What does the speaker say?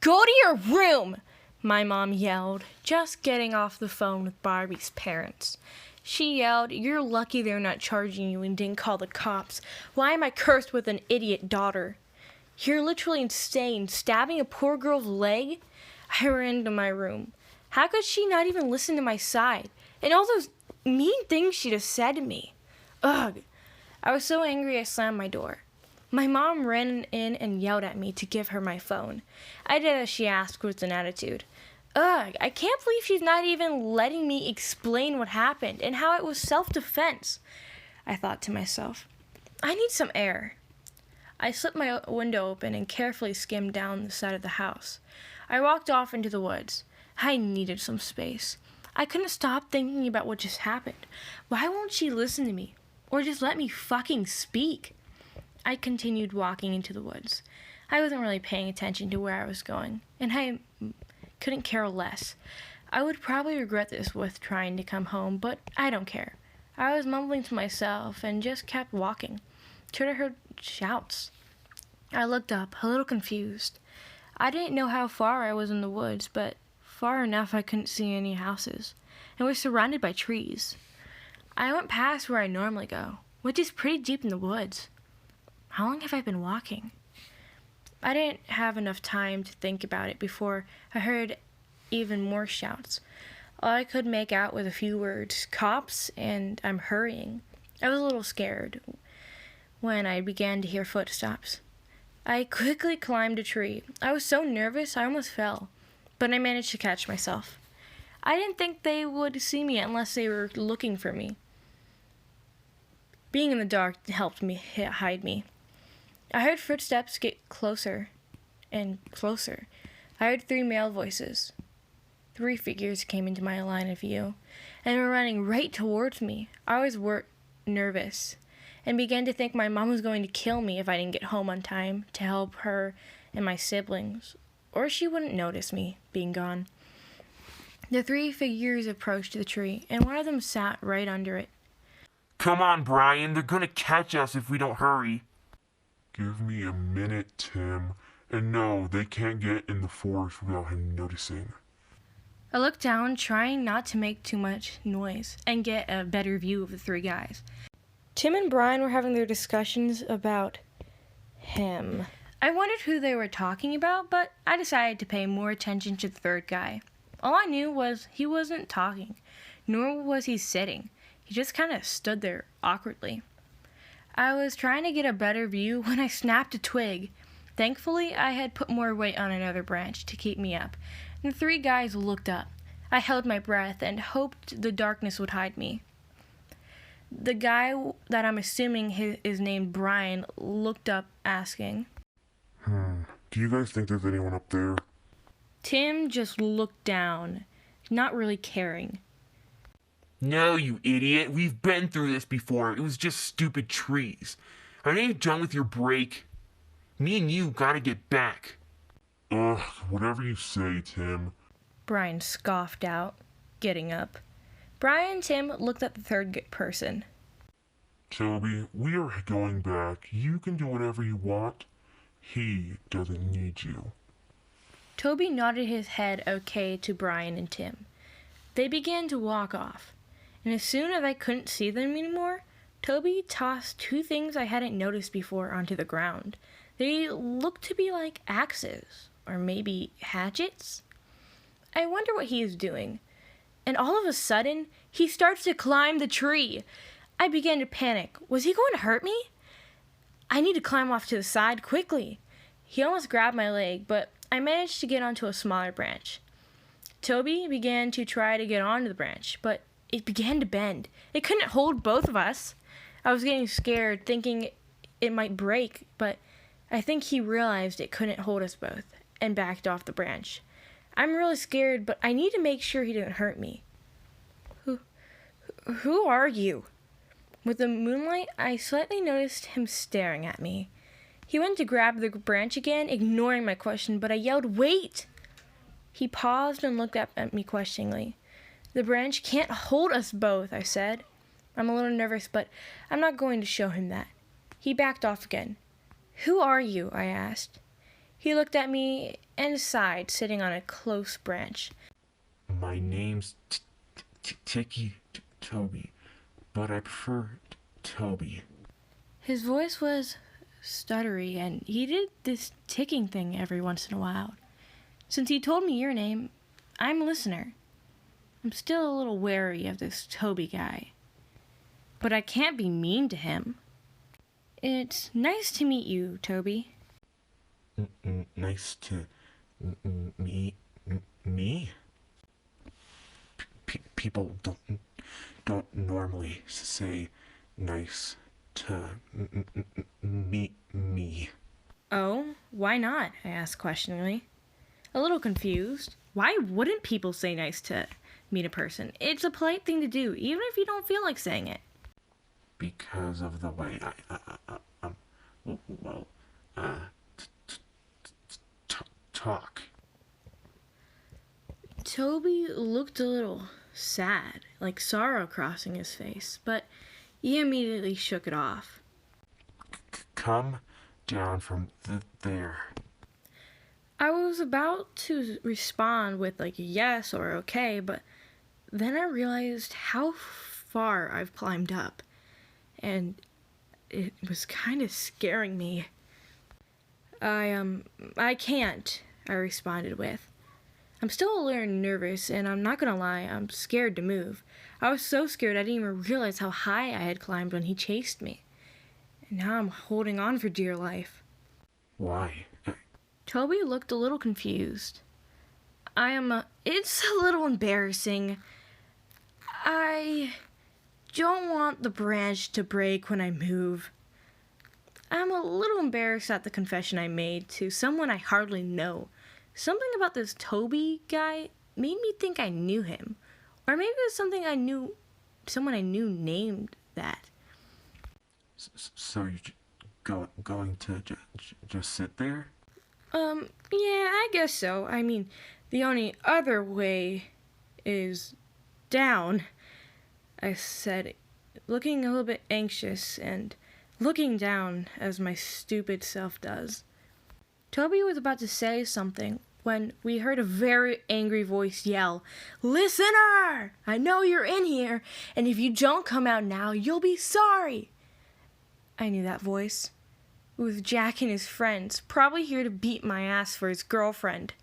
Go to your room, my mom yelled, just getting off the phone with Barbie's parents. She yelled, "You're lucky they're not charging you and didn't call the cops. Why am I cursed with an idiot daughter? You're literally insane, stabbing a poor girl's leg?" I ran to my room. How could she not even listen to my side? And all those mean things she just said to me. Ugh. I was so angry I slammed my door. My mom ran in and yelled at me to give her my phone. I did as she asked with an attitude. Ugh, I can't believe she's not even letting me explain what happened and how it was self-defense. I thought to myself, I need some air. I slipped my window open and carefully skimmed down the side of the house. I walked off into the woods. I needed some space. I couldn't stop thinking about what just happened. Why won't she listen to me? Or just let me fucking speak? I continued walking into the woods. I wasn't really paying attention to where I was going, and I couldn't care less. I would probably regret this with trying to come home, but I don't care. I was mumbling to myself and just kept walking, till I heard shouts. I looked up, a little confused. I didn't know how far I was in the woods, but far enough I couldn't see any houses, and was surrounded by trees. I went past where I normally go, which is pretty deep in the woods. How long have I been walking? I didn't have enough time to think about it before I heard even more shouts. All I could make out was a few words, "Cops," and "I'm hurrying." I was a little scared when I began to hear footsteps. I quickly climbed a tree. I was so nervous I almost fell, but I managed to catch myself. I didn't think they would see me unless they were looking for me. Being in the dark helped me hide me. I heard footsteps get closer and closer. I heard 3 male voices. 3 figures came into my line of view and were running right towards me. I was nervous and began to think my mom was going to kill me if I didn't get home on time to help her and my siblings, or she wouldn't notice me being gone. The 3 figures approached the tree, and one of them sat right under it. "Come on, Brian, they're gonna catch us if we don't hurry." "Give me a minute, Tim. And no, they can't get in the forest without him noticing." I looked down, trying not to make too much noise and get a better view of the 3 guys. Tim and Brian were having their discussions about him. I wondered who they were talking about, but I decided to pay more attention to the 3rd guy. All I knew was he wasn't talking, nor was he sitting. He just kind of stood there awkwardly. I was trying to get a better view when I snapped a twig. Thankfully, I had put more weight on another branch to keep me up, and the 3 guys looked up. I held my breath and hoped the darkness would hide me. The guy that I'm assuming is named Brian looked up, asking, Do you guys think there's anyone up there?" Tim just looked down, not really caring. "No, you idiot. We've been through this before. It was just stupid trees. Are you done with your break? Me and you gotta get back." "Ugh, whatever you say, Tim." Brian scoffed out, getting up. Brian and Tim looked at the 3rd person. "Toby, we are going back. You can do whatever you want. He doesn't need you." Toby nodded his head okay to Brian and Tim. They began to walk off, and as soon as I couldn't see them anymore, Toby tossed 2 things I hadn't noticed before onto the ground. They looked to be like axes, or maybe hatchets. I wonder what he is doing. And all of a sudden, he starts to climb the tree. I began to panic. Was he going to hurt me? I need to climb off to the side quickly. He almost grabbed my leg, but I managed to get onto a smaller branch. Toby began to try to get onto the branch, but it began to bend. It couldn't hold both of us. I was getting scared, thinking it might break, but I think he realized it couldn't hold us both and backed off the branch. I'm really scared, but I need to make sure he didn't hurt me. Who are you? With the moonlight, I slightly noticed him staring at me. He went to grab the branch again, ignoring my question, but I yelled, "Wait!" He paused and looked up at me questioningly. "The branch can't hold us both," I said. I'm a little nervous, but I'm not going to show him that. He backed off again. "Who are you?" I asked. He looked at me and sighed, sitting on a close branch. My name's Toby, but I prefer Toby. His voice was stuttery, and he did this ticking thing every once in a while. Since he told me your name, I'm a listener. I'm still a little wary of this Toby guy. But I can't be mean to him. It's nice to meet you, Toby. Nice to meet me? People don't normally say nice to meet me. Oh, why not? I asked questioningly. A little confused. Why wouldn't people say nice to meet a person? It's a polite thing to do, even if you don't feel like saying it. Because of the way talk. Toby looked a little sad, like sorrow crossing his face, but he immediately shook it off. Come down from there. I was about to respond with like yes or okay, but then I realized how far I've climbed up, and it was kind of scaring me. I can't, I responded with. I'm still a little nervous, and I'm not gonna lie, I'm scared to move. I was so scared I didn't even realize how high I had climbed when he chased me. And now I'm holding on for dear life. Why? Toby looked a little confused. It's a little embarrassing. I don't want the branch to break when I move. I'm a little embarrassed at the confession I made to someone I hardly know. Something about this Toby guy made me think I knew him. Or maybe it was someone I knew named that. So you're going to just sit there? Yeah, I guess so. I mean, the only other way is down, I said, looking a little bit anxious and looking down as my stupid self does. Toby was about to say something when we heard a very angry voice yell, "Listener! I know you're in here, and if you don't come out now, you'll be sorry." I knew that voice. It was Jack and his friends, probably here to beat my ass for his girlfriend.